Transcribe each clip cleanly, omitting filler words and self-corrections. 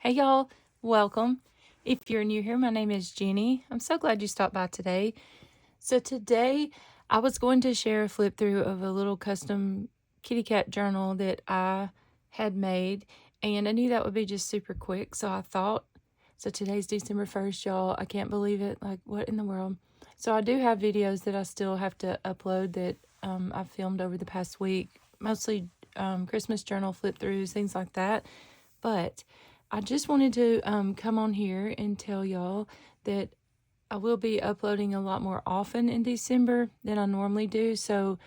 Hey y'all, welcome. If you're new here, my name is Jenny. I'm so glad you stopped by today. So today I was going to share a flip through of a little custom kitty cat journal that I had made, and I knew that would be just super quick, so I thought, so today's December 1st, y'all. I can't believe it. Like, what in the world? So I do have videos that I still have to upload that I filmed over the past week, mostly Christmas journal flip throughs, things like that. But I just wanted to come on here and tell y'all that I will be uploading a lot more often in December than I normally do. So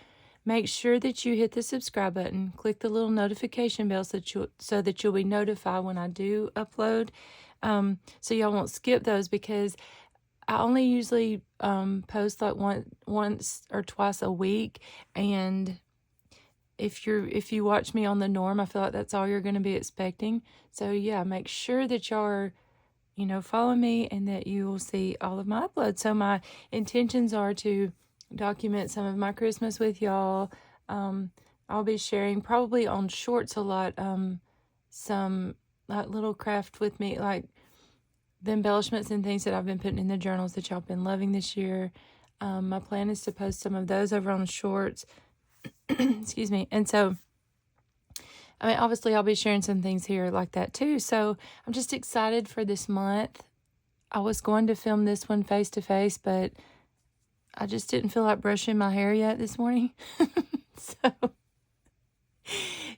make sure that you hit the subscribe button, click the little notification bell so that you'll be notified when I do upload. So y'all won't skip those, because I only usually post like once or twice a week, and if you watch me on the norm, I feel like that's all you're going to be expecting. So yeah, make sure that y'all are, following me, and that you will see all of my uploads. So my intentions are to document some of my Christmas with y'all. I'll be sharing probably on shorts a lot, some like little craft with me, like the embellishments and things that I've been putting in the journals that y'all been loving this year. My plan is to post some of those over on the shorts. Excuse me. And so, I mean, obviously I'll be sharing some things here like that too. So I'm just excited for this month. I was going to film this one face to face, but I just didn't feel like brushing my hair yet this morning. So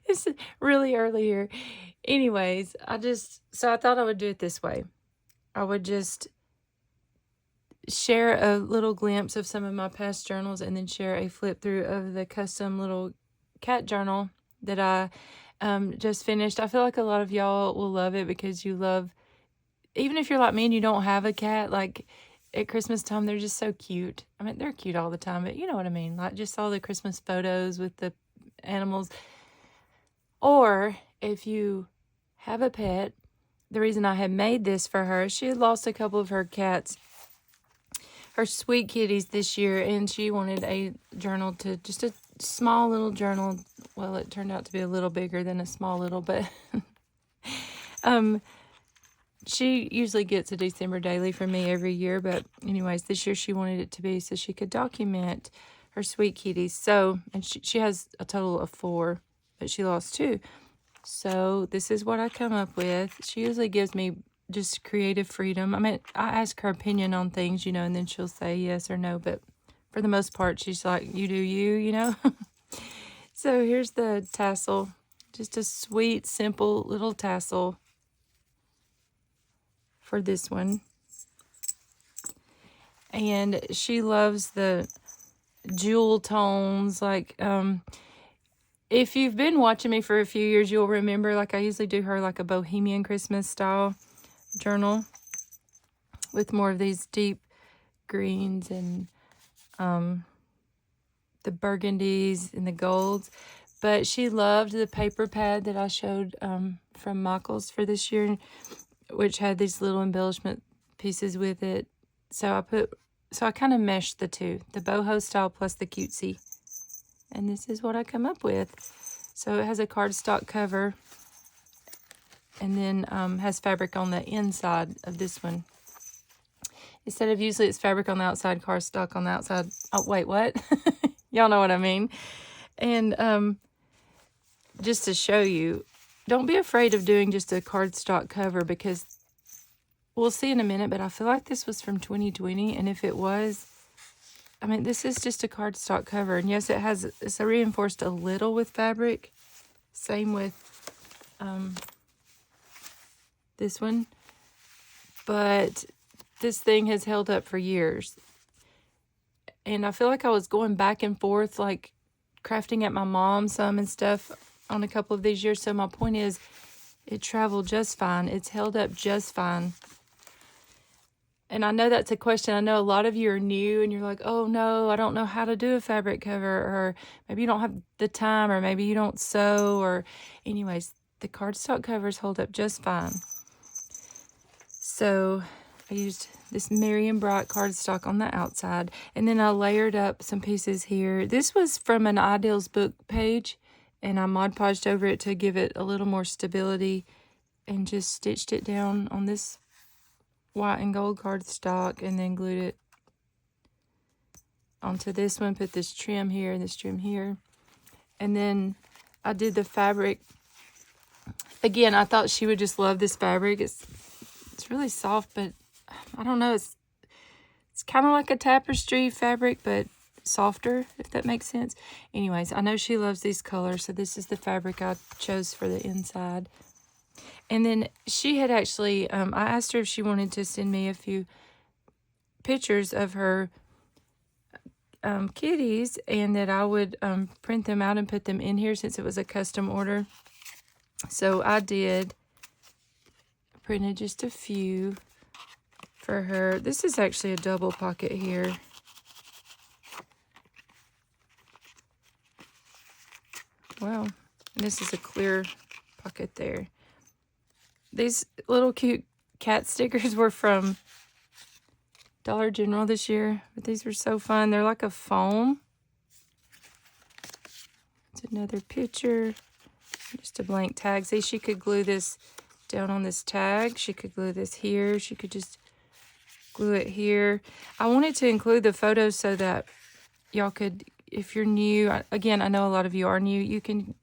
it's really early here. Anyways, I thought I would do it this way. I would just share a little glimpse of some of my past journals, and then share a flip through of the custom little cat journal that I just finished. I feel like a lot of y'all will love it, because you love, even if you're like me and you don't have a cat, like at Christmas time, they're just so cute. I mean, they're cute all the time, but you know what I mean? Like just all the Christmas photos with the animals. Or if you have a pet, the reason I had made this for her, she had lost a couple of her cats, her sweet kitties, this year, and she wanted a journal, to just a small little journal. Well, it turned out to be a little bigger than a small little, but she usually gets a December daily from me every year. But anyways, this year she wanted it to be so she could document her sweet kitties. So, and she has a total of 4, but she lost 2. So this is what I come up with. She usually gives me just creative freedom. I mean, I ask her opinion on things, and then she'll say yes or no. But for the most part, she's like, you do you. So here's the tassel. Just a sweet, simple little tassel for this one. And she loves the jewel tones. Like, if you've been watching me for a few years, you'll remember, like, I usually do her like a bohemian Christmas style journal with more of these deep greens and the burgundies and the golds. But she loved the paper pad that I showed from Michael's for this year, which had these little embellishment pieces with it. So I kind of meshed the two, the boho style plus the cutesy. And this is what I come up with. So it has a cardstock cover, and then has fabric on the inside of this one. Instead of usually it's fabric on the outside, cardstock on the outside. Oh, wait, what? Y'all know what I mean. And just to show you, don't be afraid of doing just a cardstock cover, because we'll see in a minute, but I feel like this was from 2020. And if it was, I mean, this is just a cardstock cover. And yes, it's reinforced a little with fabric. Same with this one. But this thing has held up for years. And I feel like I was going back and forth, like crafting at my mom's some and stuff on a couple of these years. So my point is, it traveled just fine. It's held up just fine. And I know that's a question. I know a lot of you are new and you're like, oh no, I don't know how to do a fabric cover, or maybe you don't have the time, or maybe you don't sew, or anyways, the cardstock covers hold up just fine. So I used this Merriam Bright cardstock on the outside, and then I layered up some pieces here. This was from an Ideals book page, and I Mod Podged over it to give it a little more stability and just stitched it down on this white and gold cardstock, and then glued it onto this one. Put this trim here and this trim here. And then I did the fabric. Again, I thought she would just love this fabric. It's really soft, but I don't know. It's kind of like a tapestry fabric, but softer, if that makes sense. Anyways, I know she loves these colors, so this is the fabric I chose for the inside. And then she had actually, I asked her if she wanted to send me a few pictures of her kitties, and that I would print them out and put them in here since it was a custom order. So I did. Printed just a few for her. This is actually a double pocket here. Wow. And this is a clear pocket there. These little cute cat stickers were from Dollar General this year, but these were so fun. They're like a foam. It's another picture. Just a blank tag. See, she could glue this down on this tag. She could glue this here. She could just glue it here. I wanted to include the photos so that y'all could, if you're new, again, I know a lot of you are new, you can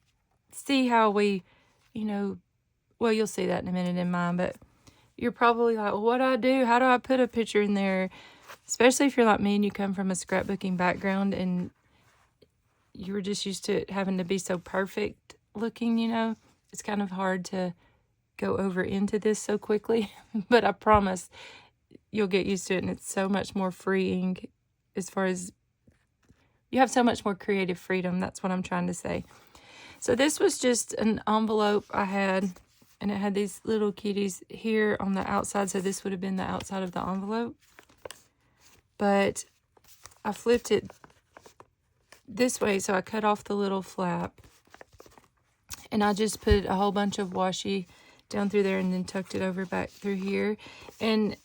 see how we, you know, well, you'll see that in a minute in mine, but you're probably like, well, what do I do? How do I put a picture in there? Especially if you're like me and you come from a scrapbooking background and you were just used to it having to be so perfect looking, you know. It's kind of hard to go over into this so quickly, but I promise you'll get used to it, and it's so much more freeing as far as you have so much more creative freedom. That's what I'm trying to say. So this was just an envelope I had, and it had these little kitties here on the outside, so this would have been the outside of the envelope. But I flipped it this way, so I cut off the little flap, and I just put a whole bunch of washi down through there and then tucked it over back through here and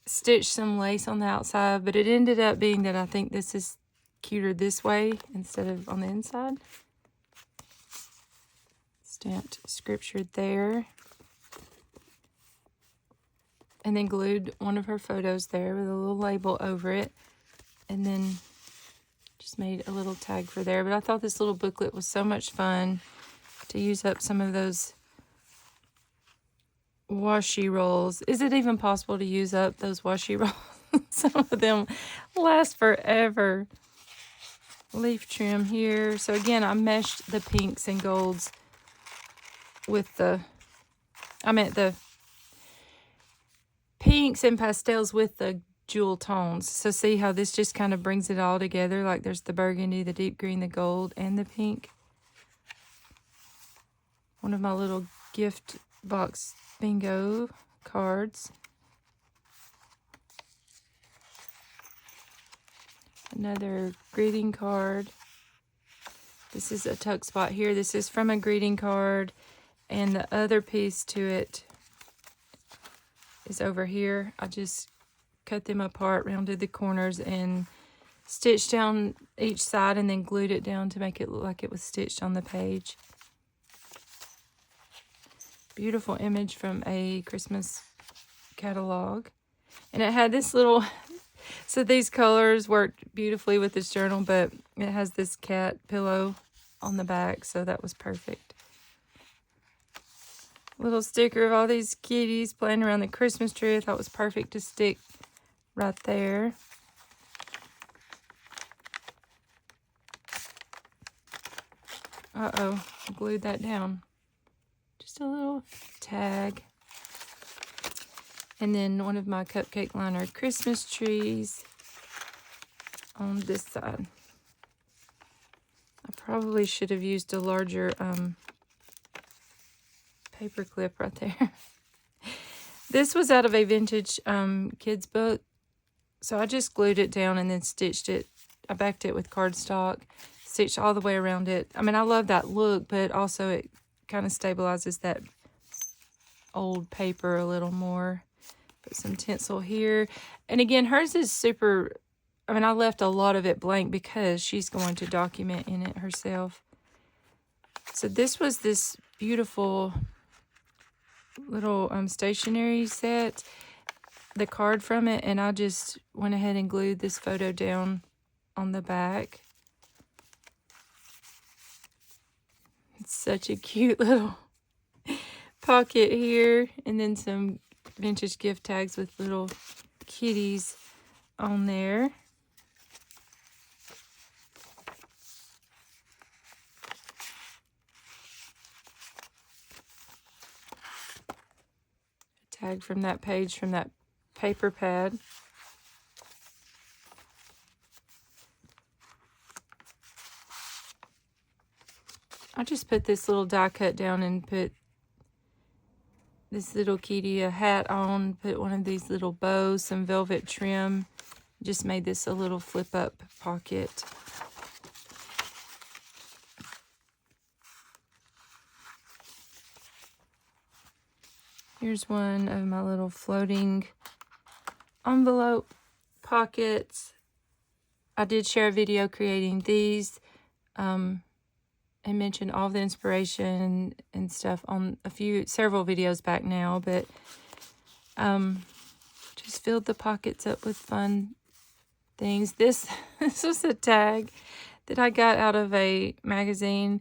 stitched some lace on the outside. But it ended up being that I think this is cuter this way instead of on the inside. Stamped scripture there, and then glued one of her photos there with a little label over it, and then just made a little tag for there. But I thought this little booklet was so much fun to use up some of those washi rolls. Is it even possible to use up those washi rolls? Some of them last forever. Leaf trim here. So again, I meshed the pinks and golds with the pinks and pastels with the jewel tones. So see how this just kind of brings it all together. Like there's the burgundy, the deep green, the gold, and the pink. One of my little gift box bingo cards. Another greeting card. This is a tuck spot here. This is from a greeting card. And the other piece to it is over here. I just cut them apart, rounded the corners, and stitched down each side and then glued it down to make it look like it was stitched on the page. Beautiful image from a Christmas catalog. And it had this little, so these colors worked beautifully with this journal, but it has this cat pillow on the back, so that was perfect. Little sticker of all these kitties playing around the Christmas tree. I thought was perfect to stick right there. Uh-oh, I glued that down. Just a little tag. And then one of my cupcake liner Christmas trees on this side. I probably should have used a larger paper clip right there. This was out of a vintage kids book, so I just glued it down and then stitched it. I backed it with cardstock, stitched all the way around it. I mean, I love that look, but also it kind of stabilizes that old paper a little more. Put some tinsel here. And again, hers is super, I mean, I left a lot of it blank because she's going to document in it herself. So this was this beautiful little stationery set, the card from it, and I just went ahead and glued this photo down on the back. It's such a cute little pocket here, and then some vintage gift tags with little kitties on there. Tag from that page from that paper pad. I just put this little die cut down and put this little kitty a hat on, put one of these little bows, some velvet trim. Just made this a little flip up pocket. Here's one of my little floating envelope pockets. I did share a video creating these. I mentioned all the inspiration and stuff on several videos back now, but just filled the pockets up with fun things. This was a tag that I got out of a magazine,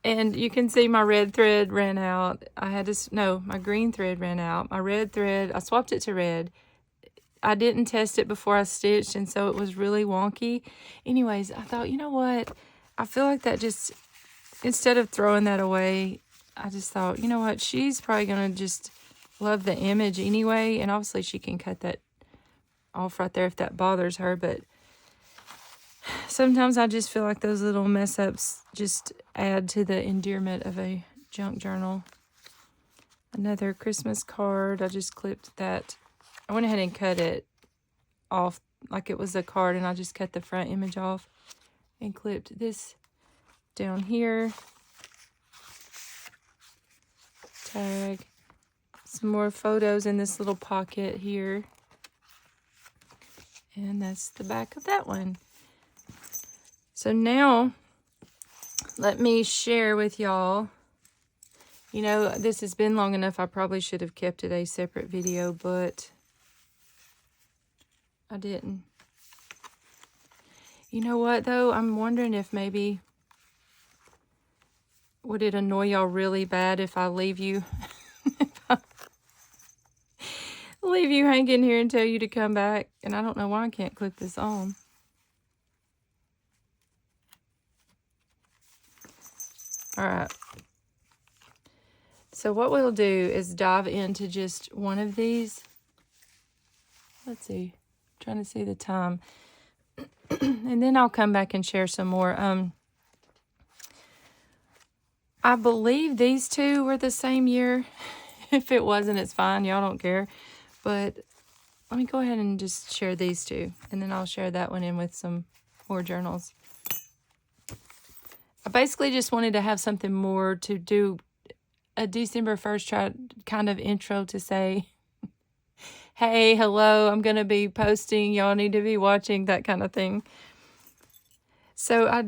and you can see my red thread ran out. My green thread ran out. My red thread, I swapped it to red. I didn't test it before I stitched, and so it was really wonky. Anyways, I thought, you know what? I feel like that just, instead of throwing that away, I just thought, you know what? She's probably going to just love the image anyway. And obviously she can cut that off right there if that bothers her. But sometimes I just feel like those little mess ups just add to the endearment of a junk journal. Another Christmas card. I just clipped that. I went ahead and cut it off like it was a card, and I just cut the front image off and clipped this down here. Tag. Some more photos in this little pocket here. And that's the back of that one. So now, let me share with y'all. You know, this has been long enough. I probably should have kept it a separate video, but I didn't. You know what, though? I'm wondering if maybe, would it annoy y'all really bad if I leave you, leave you hanging here and tell you to come back? And I don't know why I can't clip this on. All right. So what we'll do is dive into just one of these. Let's see. I'm trying to see the time. And then I'll come back and share some more. I believe these two were the same year. If it wasn't, it's fine. Y'all don't care. But let me go ahead and just share these two. And then I'll share that one in with some more journals. I basically just wanted to have something more to do a December 1st kind of intro to say, hey, hello, I'm going to be posting. Y'all need to be watching, that kind of thing. So, I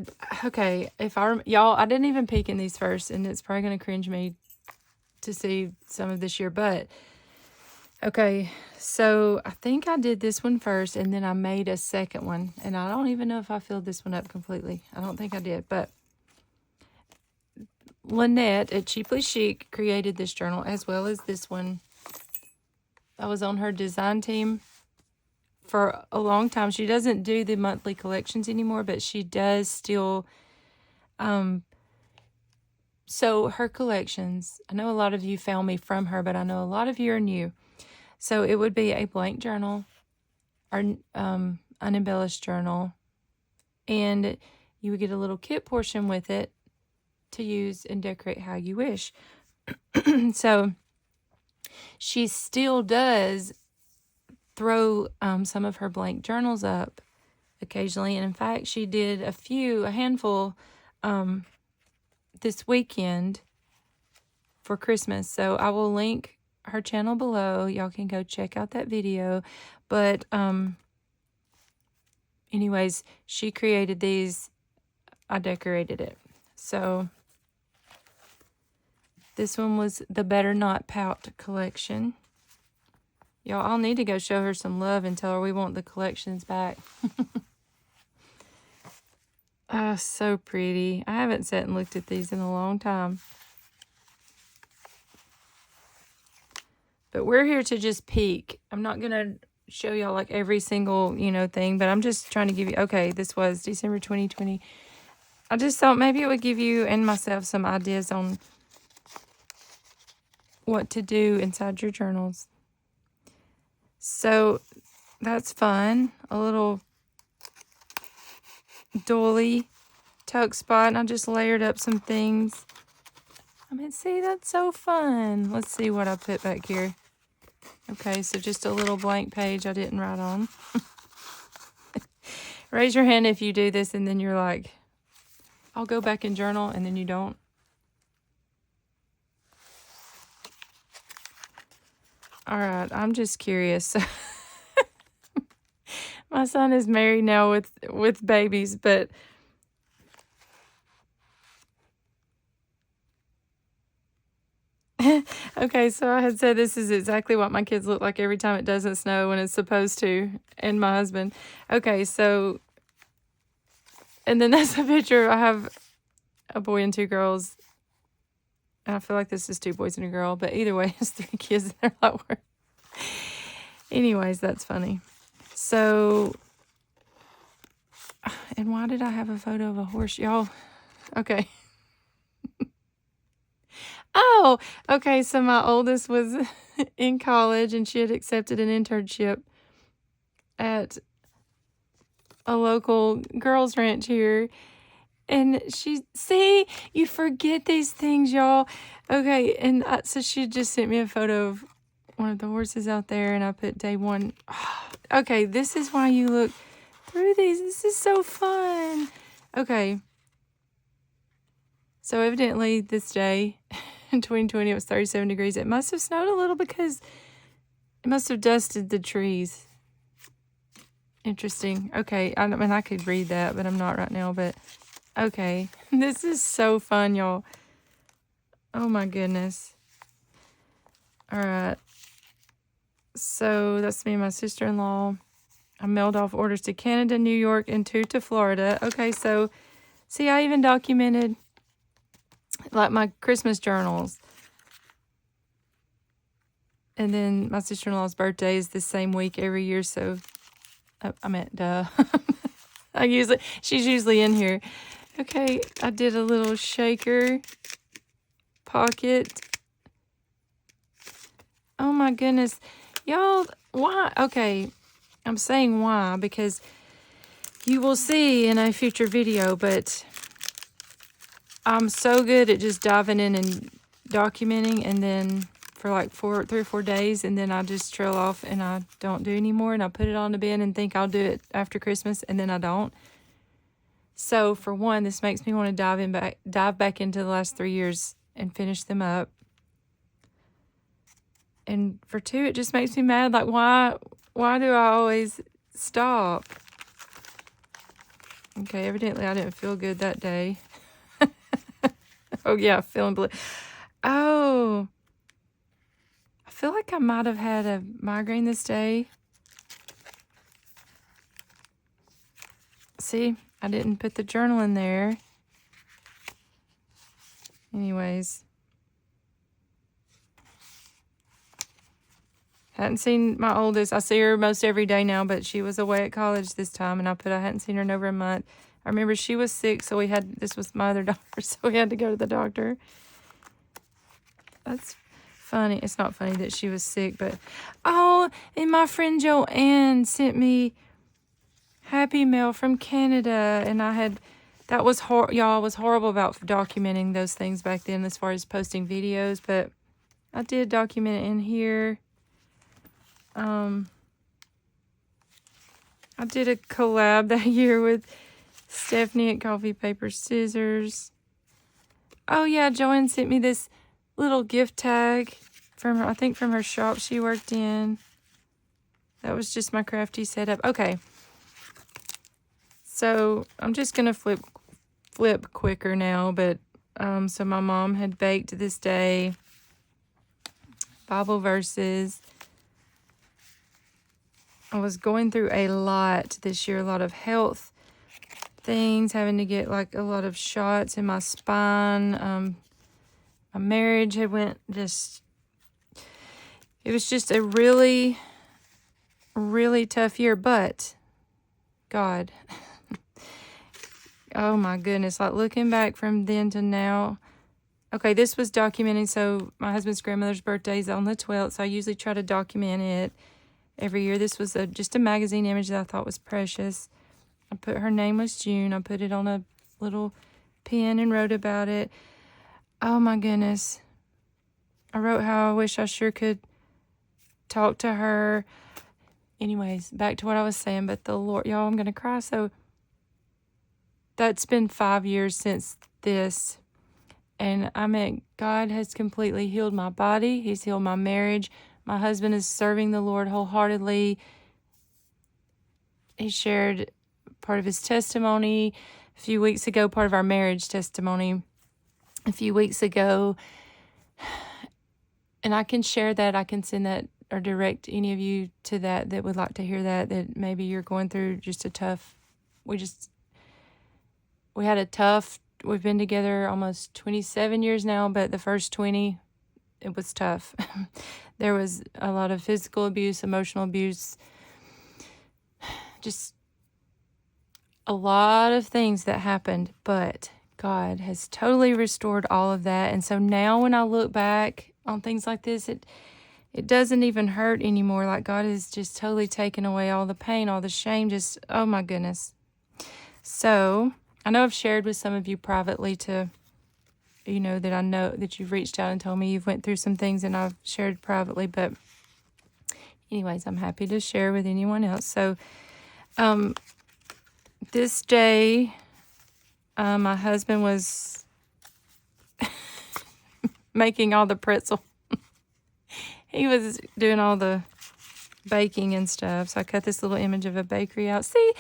didn't even peek in these first, and it's probably going to cringe me to see some of this year, but, okay, so I think I did this one first, and then I made a second one, and I don't even know if I filled this one up completely. I don't think I did, but Lynette at Cheaply Chic created this journal, as well as this one. I was on her design team for a long time. She doesn't do the monthly collections anymore, but she does still. So her collections, I know a lot of you found me from her, but I know a lot of you are new. So it would be a blank journal or unembellished journal, and you would get a little kit portion with it to use and decorate how you wish. So she still does throw some of her blank journals up occasionally, and in fact she did a handful this weekend for Christmas. So I will link her channel below. Y'all can go check out that video. But anyways, she created these. I decorated it. So This one was the Better Not Pout collection. Y'all, I'll need to go show her some love and tell her we want the collections back. Oh, so pretty. I haven't sat and looked at these in a long time. But we're here to just peek. I'm not going to show y'all like every single, thing, but I'm just trying to give you, okay, this was December 2020. I just thought maybe it would give you and myself some ideas on what to do inside your journals. So that's fun. A little doily tuck spot, and I just layered up some things. I mean, see, that's so fun. Let's see what I put back here. Okay, so just a little blank page I didn't write on. Raise your hand if you do this and then you're like, I'll go back and journal, and then you don't. All right, I'm just curious. My son is married now with babies, but okay, so I had said this is exactly what my kids look like every time it doesn't snow when it's supposed to, and my husband. Okay, so, and then that's a picture. I have a boy and 2 girls. And I feel like this is 2 boys and a girl, but either way, it's 3 kids. They're a lot worse. Anyways, that's funny. So, and why did I have a photo of a horse, y'all? Okay. Oh, okay. So my oldest was in college, and she had accepted an internship at a local girls' ranch here. And see, you forget these things, y'all. Okay, and so she just sent me a photo of one of the horses out there, and I put day 1. Okay, this is why you look through these. This is so fun. Okay. So evidently this day in 2020, it was 37 degrees. It must have snowed a little because it must have dusted the trees. Interesting. Okay, I mean, I could read that, but I'm not right now, but okay. This is so fun, y'all. Oh my goodness. All right. So that's me and my sister-in-law. I mailed off orders to Canada, New York, and 2 to Florida. Okay, so see, I even documented like my Christmas journals. And then my sister-in-law's birthday is the same week every year, so I meant duh. She's usually in here. Okay, I did a little shaker pocket. Oh my goodness. Y'all, why? Okay, I'm saying why because you will see in a future video, but I'm so good at just diving in and documenting, and then for like 3 or 4 days, and then I just trail off and I don't do anymore, and I put it on the bin and think I'll do it after Christmas, and then I don't. So for one, this makes me want to dive back into the last 3 years and finish them up. And for 2, it just makes me mad. Like, why do I always stop? Okay, evidently I didn't feel good that day. Oh, yeah, feeling blue. Oh, I feel like I might have had a migraine this day. See, I didn't put the journal in there. Anyways. Hadn't seen my oldest. I see her most every day now, but she was away at college this time, and I hadn't seen her in over a month. I remember she was sick, so this was my other daughter, so we had to go to the doctor. That's funny. It's not funny that she was sick, but, oh, and my friend Joanne sent me Happy Mail from Canada, and that was, y'all, was horrible about documenting those things back then as far as posting videos, but I did document it in here. I did a collab that year with Stephanie at Coffee Paper Scissors. Oh yeah, Joanne sent me this little gift tag from her, I think from her shop she worked in. That was just my crafty setup. Okay. So I'm just gonna flip quicker now, but So my mom had baked this day, Bible verses. I was going through a lot this year, a lot of health things, having to get like a lot of shots in my spine. My marriage had went it was just a really, really tough year, but God, oh my goodness, like looking back from then to now. Okay, this was documenting. So my husband's grandmother's birthday is on the 12th, so I usually try to document it every year. This was just a magazine image that I thought was precious. I put her name was June. I put it on a little pen and wrote about it. Oh my goodness. I wrote how I wish I sure could talk to her. Anyways, back to what I was saying, but the Lord, y'all, I'm going to cry. So that's been 5 years since this. And I mean, God has completely healed my body. He's healed my marriage. My husband is serving the Lord wholeheartedly. He shared part of his testimony a few weeks ago, part of our marriage testimony a few weeks ago. And I can share that. I can send that or direct any of you to that would like to hear that maybe you're going through just a tough, we've been together almost 27 years now, but the first 20, it was tough. There was a lot of physical abuse, emotional abuse, just a lot of things that happened, but God has totally restored all of that. And so now when I look back on things like this, it doesn't even hurt anymore. Like God has just totally taken away all the pain, all the shame, just, oh my goodness. So I know I've shared with some of you privately that I know that you've reached out and told me you've went through some things, and I've shared privately, but anyways, I'm happy to share with anyone else. So, this day, my husband was making all the pretzel. He was doing all the baking and stuff. So I cut this little image of a bakery out. See,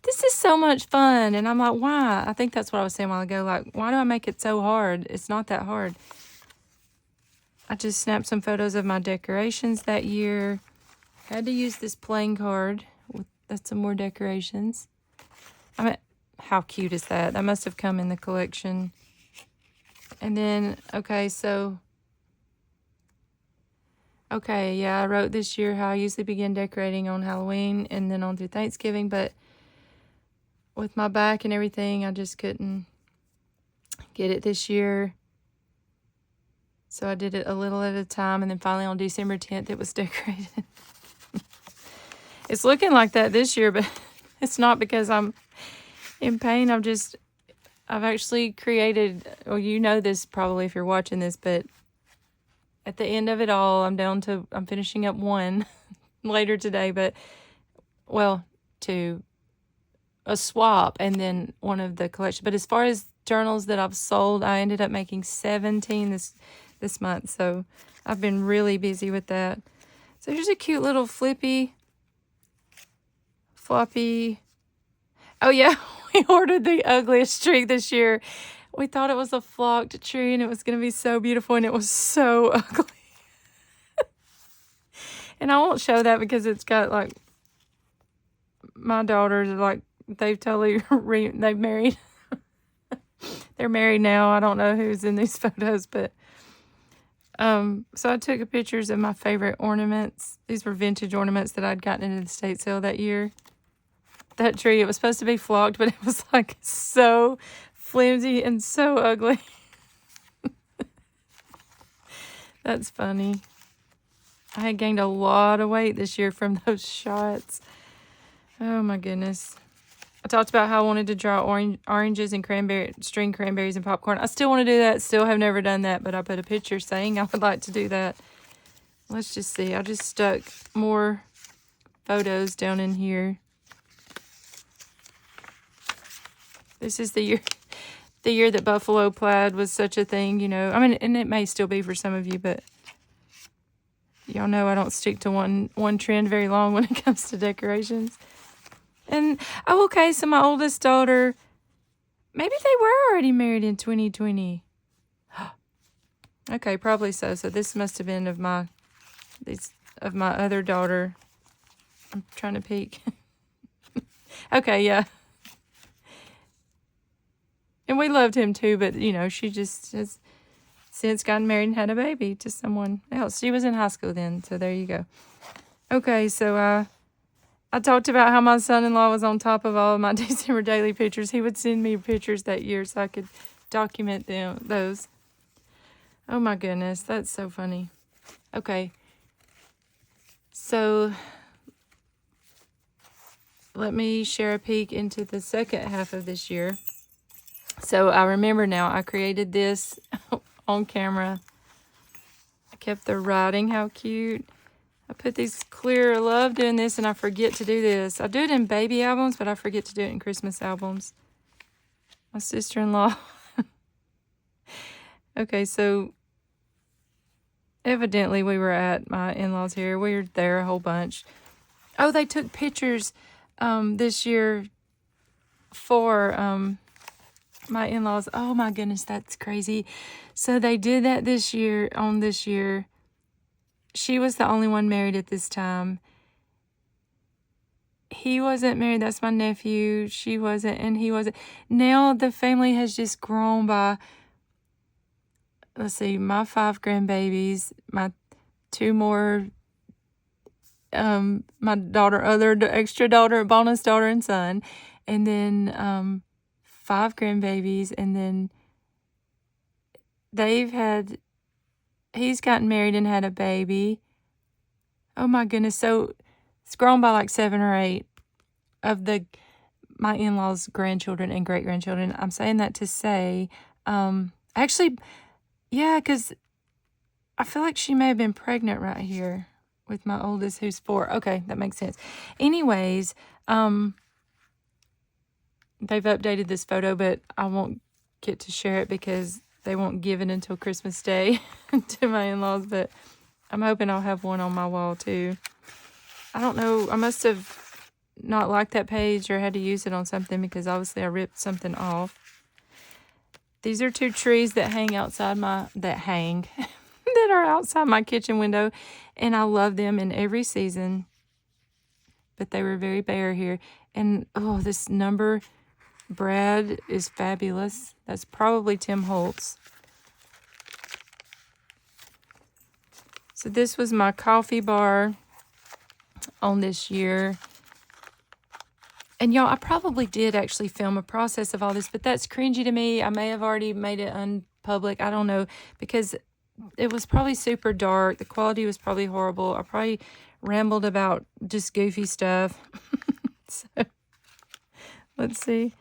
this is so much fun. And I'm like, why? I think that's what I was saying a while ago. Like, why do I make it so hard? It's not that hard. I just snapped some photos of my decorations that year. Had to use this playing card. That's some more decorations. I mean, how cute is that? That must have come in the collection. And then, I wrote this year how I usually begin decorating on Halloween and then on through Thanksgiving, but with my back and everything, I just couldn't get it this year. So I did it a little at a time, and then finally on December 10th, it was decorated. It's looking like that this year, but it's not because I'm in pain. I've actually created, well, you know this probably if you're watching this, but at the end of it all, I'm finishing up one later today, two, a swap and then one of the collection. But as far as journals that I've sold, I ended up making 17 this month. So I've been really busy with that. So here's a cute little floppy. Oh yeah, we ordered the ugliest tree this year. We thought it was a flocked tree and it was going to be so beautiful, and it was so ugly. And I won't show that because it's got like my daughters, like they've totally they've married. They're married now. I don't know who's in these photos, but so I took pictures of my favorite ornaments. These were vintage ornaments that I'd gotten into the estate sale that year. That tree, it was supposed to be flocked, but it was like so flimsy and so ugly. That's funny. I had gained a lot of weight this year from those shots. Oh my goodness. I talked about how I wanted to draw oranges and string cranberries and popcorn. I still want to do that. Still have never done that, but I put a picture saying I would like to do that. Let's just see. I just stuck more photos down in here. This is the year that buffalo plaid was such a thing, I mean, and it may still be for some of you, but y'all know I don't stick to one trend very long when it comes to decorations. And, so my oldest daughter, maybe they were already married in 2020. Okay, probably so. So this must have been of my other daughter. I'm trying to peek. Okay, yeah. And we loved him too, but you know, she just has since gotten married and had a baby to someone else. She was in high school then, so there you go. Okay, so I talked about how my son-in-law was on top of all of my December daily pictures. He would send me pictures that year so I could document those. Oh my goodness, that's so funny. Okay, so let me share a peek into the second half of this year. So I remember now, I created this on camera. I kept the writing, how cute. I put these clear, I love doing this and I forget to do this. I do it in baby albums, but I forget to do it in Christmas albums. My sister-in-law. Okay, so evidently we were at my in-laws here. We were there a whole bunch. Oh, they took pictures this year for my in-laws. Oh my goodness, that's crazy. So they did that this year. She was the only one married at this time. He wasn't married. That's my nephew. She wasn't, and he wasn't. Now the family has just grown by, let's see, my 5 grandbabies, my 2 more, my daughter, extra daughter, bonus daughter and son, and then 5 grandbabies, and then he's gotten married and had a baby. Oh my goodness. So it's grown by like 7 or 8 of my in-laws' grandchildren and great-grandchildren. I'm saying that to say, actually, yeah, because I feel like she may have been pregnant right here with my oldest, who's 4. Okay, that makes sense. Anyways, they've updated this photo, but I won't get to share it because they won't give it until Christmas Day to my in-laws, but I'm hoping I'll have one on my wall too. I don't know. I must have not liked that page or had to use it on something because obviously I ripped something off. These are 2 trees that hang outside that are outside my kitchen window, and I love them in every season, but they were very bare here. And oh, this number Brad is fabulous. That's probably Tim Holtz. So this was my coffee bar on this year. And y'all, I probably did actually film a process of all this, but that's cringy to me. I may have already made it unpublic. I don't know, because it was probably super dark. The quality was probably horrible. I probably rambled about just goofy stuff. So, let's see.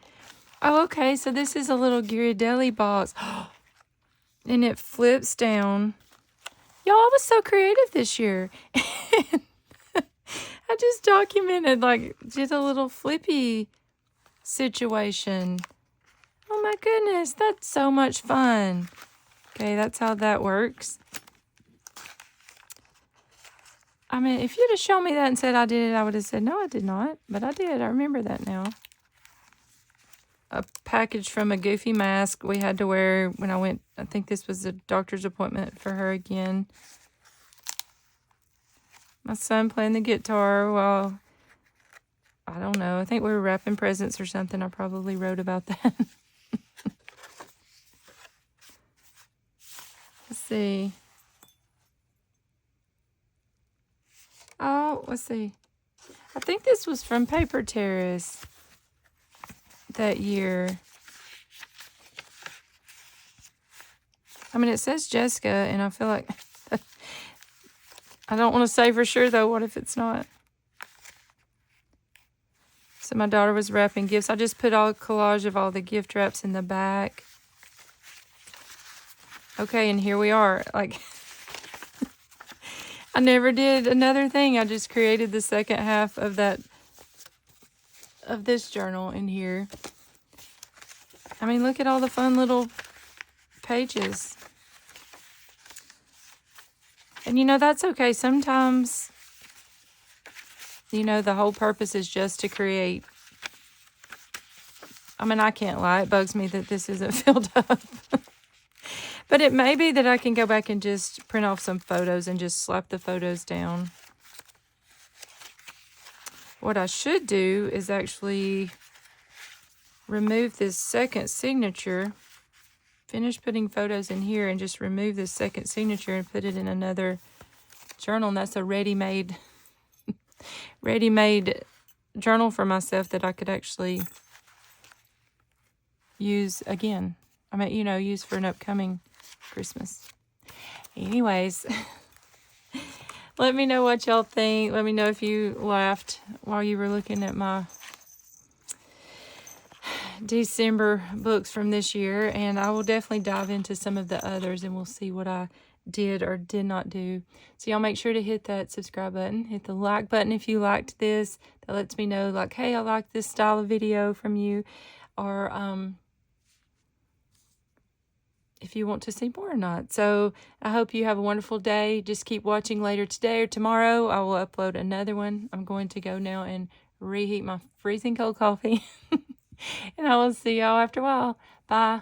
Oh, okay. So this is a little Ghirardelli box. And it flips down. Y'all, I was so creative this year. I just documented, like, just a little flippy situation. Oh my goodness, that's so much fun. Okay, that's how that works. I mean, if you'd have shown me that and said I did it, I would have said, no, I did not. But I did. I remember that now. A package from a goofy mask we had to wear when I went. I think this was a doctor's appointment for her again. My son playing the guitar while, I don't know, I think we were wrapping presents or something. I probably wrote about that. Let's see. Oh, let's see. I think this was from Paper Terrace that year. I mean, it says Jessica, and I feel like I don't want to say for sure, though. What if it's not? So my daughter was wrapping gifts. I just put all collage of all the gift wraps in the back. Okay, and here we are. Like, I never did another thing. I just created the second half of this journal in here. I mean, look at all the fun little pages. And, you know, that's okay. Sometimes, you know, the whole purpose is just to create. I mean, I can't lie. It bugs me that this isn't filled up. But it may be that I can go back and just print off some photos and just slap the photos down. What I should do is actually remove this second signature, finish putting photos in here, and just remove this second signature and put it in another journal. And that's a ready-made journal for myself that I could actually use again. I mean, you know, use for an upcoming Christmas. Anyways, let me know what y'all think. Let me know if you laughed while you were looking at my December books from this year, and I will definitely dive into some of the others and we'll see what I did or did not do. So y'all make sure to hit that subscribe button, hit the like button if you liked this. That lets me know, like, hey, I like this style of video from you, or if you want to see more or not. So I hope you have a wonderful day. Just keep watching. Later today or tomorrow I will upload another one. I'm going to go now and reheat my freezing cold coffee. And I will see y'all after a while. Bye.